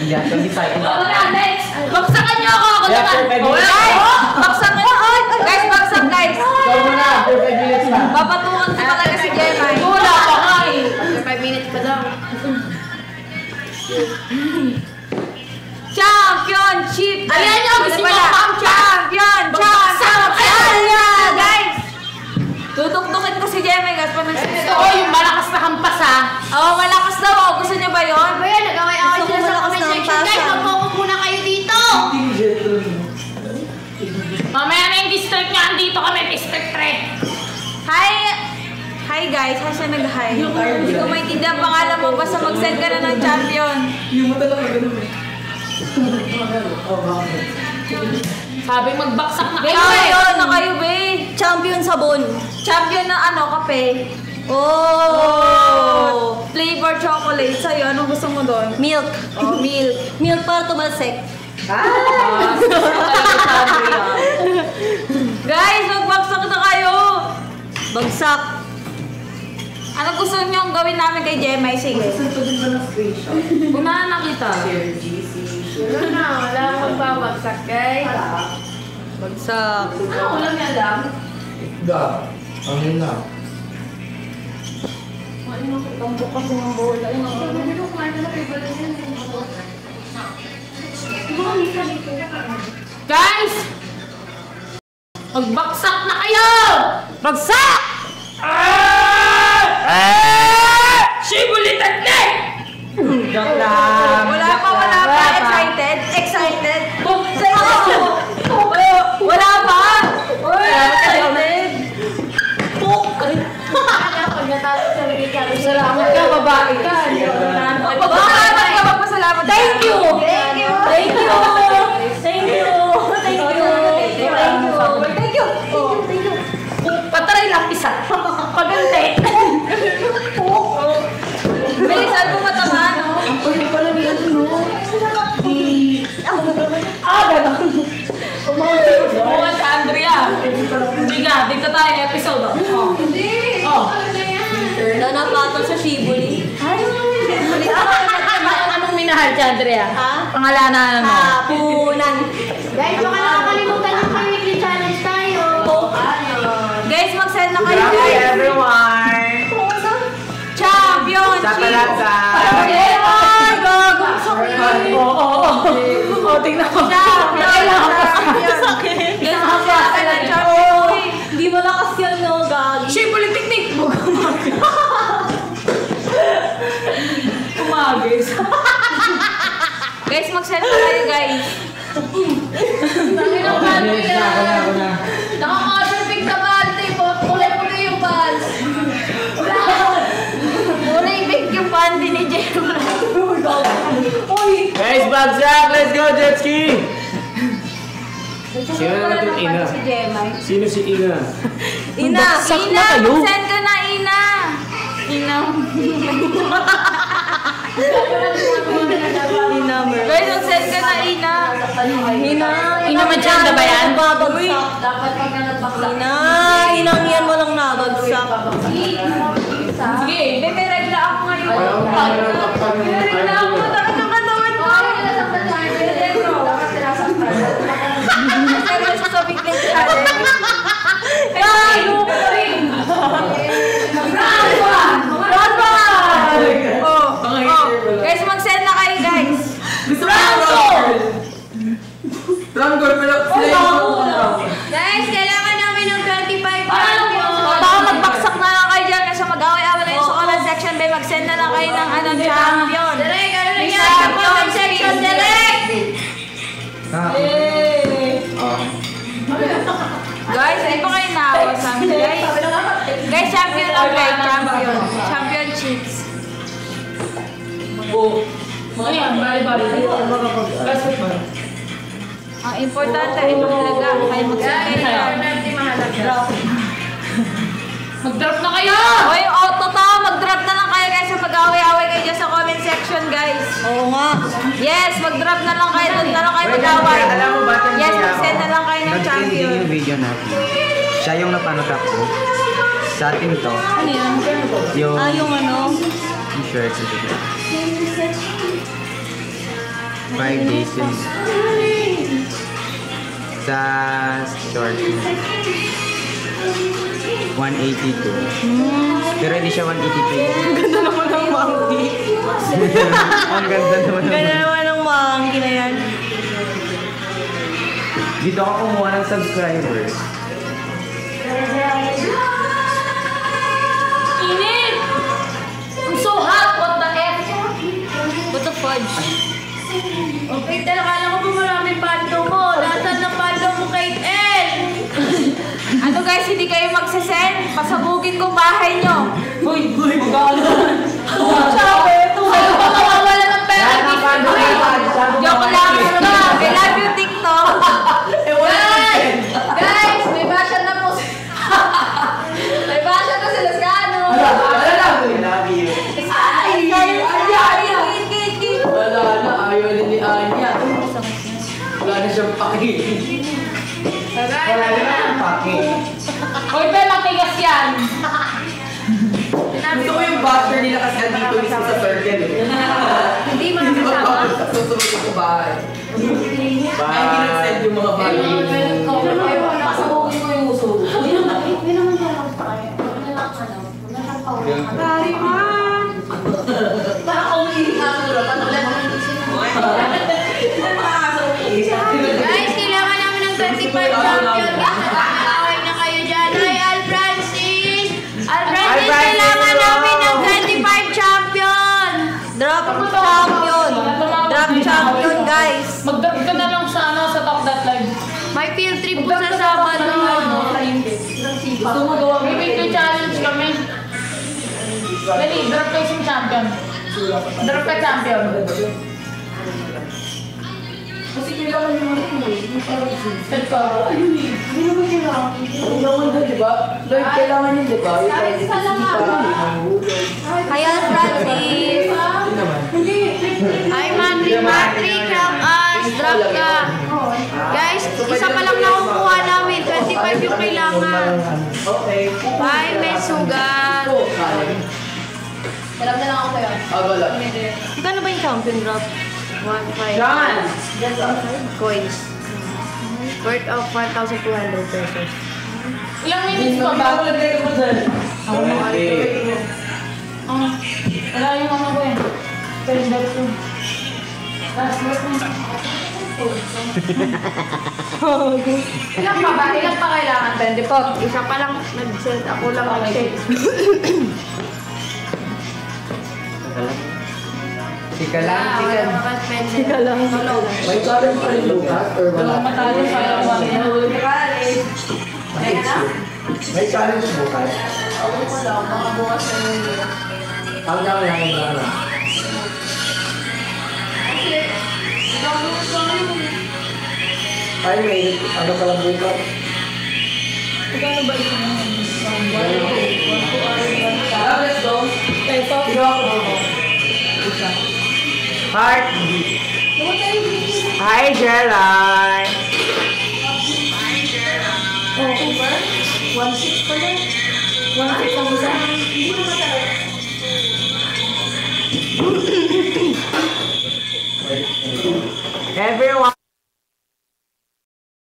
Next! Baksakan niyo ako! Ako naman! Baksak niyo! Guys, baksak guys! Papatungan ko talaga si Gemma. Wala pa nga eh! 5 minutes pa daw. Championship! Ayan nyo! Gusto nyo champion! Ayan guys! Tutuktukin ko si Gemma guys. Oo, yung malakas na hampas ha. Oo, malakas daw. Gusto nyo ba yun? Ba yan, nagaway-away sila sa comment section. Guys, mag-focus muna kayo dito. Mamaya na yung district nyo. Andito kami, district 3. Hi guys, siya nag-hi. Hindi ko maintindihan ang pangalan mo, basta mag-send ka na ng champion. Yung mo talaga ganun eh. Sabi magbaksak na kayo. Ayun na kayo, be. Champion sabon. Champion ng kape. Oh! Flavor chocolate. Sa'yo, anong gusto mo doon? Milk. Oh, milk. Milk para tumalsik. Guys, magbaksak na kayo. Bagsak. Ano gusto nyo gawin namin kay Gemma? Sige. Saan pa din ba na screenshot? Unahan na kita. Wala akong magbabagsak, guys. Bagsak. Wala nga lang. Da. Ano yun na? Ang bukas ng bola. Guys! Magbaksak na kayo! Bagsak! Shibuli Technique! Wala pa. Excited? Wala pa! Salamat ka, babae ka. Bakit ka magpasalamat? Thank you! Patry lang isa. Pagante. Bilisan mo matama, no? Ang pala niya no? Gano'n. Umuha si Andrea. Dito tayo episode. Nanapatol sa Shibuli. Anong minahal si Andrea? Ha? Pangalanan mo? Hapunan. Guys, baka nakakalimutan yung weekly challenge tayo. Guys, mag-send na kayo. Hi everyone! Champion! Sa talaga! Tingnan mo. Hindi malakas yan, no, gagi. Shibuli Technique! Umagis. Guys, mag-send na kayo, guys. Ako na. Nakaka-perfect na bante po. Kulay-puti yung pants. Kulay pink yung pandi ni Gemma. Guys, bagsak! Let's go, jet ski! Sino naman itong Ina? Si Gemma. Sino si Ina? Ina, mag-send ka na, Ina. Guys, mag-send ka na, Ina. Ina Magenda ba yan? Babagsak. Dapat pag nabaksak. Inang yan mo lang nabagsak. Sige, may regla ako ngayon. May regla ako. Takot ang katawan ko. Dapat sinasaktan. Pero sa weekly challenge. Guys, mag-send na kayo, guys. Gusto ko Trangol pala. Guys, kailangan namin ng 25 baka magbaksak na lang kayo dyan kasi mag-away-away na yung sa comment section. Bay, mag-send na lang kayo ng champion. Direk, ano na yan? Sa comment section, direk! Guys, hindi pa kayo naawa sa amin, guys. Guys, champion lang, guys. Champion. Championships. Ang importante ay mahalaga. Kaya mag-send kayo. Mag-drop na kayo! Hoy, totoo, mag-drop na lang kayo guys sa pag-away-away kayo dyan sa comment section, guys. Oo nga. Yes, mag-drop na lang kayo. Doon na lang kayo mag-away. Alam mo ba ito? Yes, mag-send na lang kayo ng champion. yung video natin. Siya yung napanotak ko. Sa atin to. Ano yan? Yung Yung ano? shirt. 5 days yun. Sa short. 182. Pero hindi siya 183. Ganda naman ng monkey. Ang ganda naman. Ganda naman ng monkey na yan. Dito ako kumuha ng subscribers. Init! I'm so hot! What the F? What the fudge? Okay, talaga alam ko po maraming pando mo. Nasaan ng pando mo kay El? Ano guys, hindi kayo magsasend? Pasabugin ko bahay nyo. Uy! Magkakalan! Sa'yo ba mawawala ng pera? Joke lang. I love you, TikTok. Guys, may basya na po. May basya na sila sa ano. I love you. Wala na, ayaw na ni Anya. Wala na siyang paki. Wala na paki. Uy, pe, matigas yan! Gusto ko yung basher nila kasi andito mismo sa circle eh. Hindi mo nakasama. Susunod ko bahay. Kaya hindi nag-send yung mga bahay. Nakasabugin ko yung uso. Guys, kailangan namin ng 25 champion. Away na kayo dyan. Hi, Al Francis! Al Francis, kailangan namin ng 25 champion! Drop champion. Drop champion, guys. Mag-drop ka na lang sa top that live. May field trip po sa Sabado. Gusto mo gawa? May weekly challenge kami. Dali, drop ka yung champion. Drop ka champion. Kasi kailangan nyo naman mo eh. Set ka. Ang naman doon, di ba? Lord, kailangan yun, di ba? Hi, Al Francis! Hi, Patrick, help us! Drop ka! Guys, isa pa lang nakukuha namin. 25 yung kailangan. Okay. Bye, may sugat. Alam na lang ako kayo. Wala. Gano'n ba yung champion drop? 1,500 John! coins. Worth of 1,200 pesos. Ilang minutes pa ba? Wala yung ano ko eh. Pwede ko. Last work mo. Ilang pa ba? Ilang pa kailangan? 20 po. Isa pa lang nag-send. Ako lang nag-send. Sika lang, sika. Sika lang. May challenge pa rin Lucas or wala? Walang matalo sa May challenge Lucas? Hanggang lang yung ano. Ay, may ano ka lang bukas? Magkano ba ito? Let's go. Peso? Heartbeat. Hi, Jelay. Oh, Uber? 1.6 pala. 1.6 ang isa.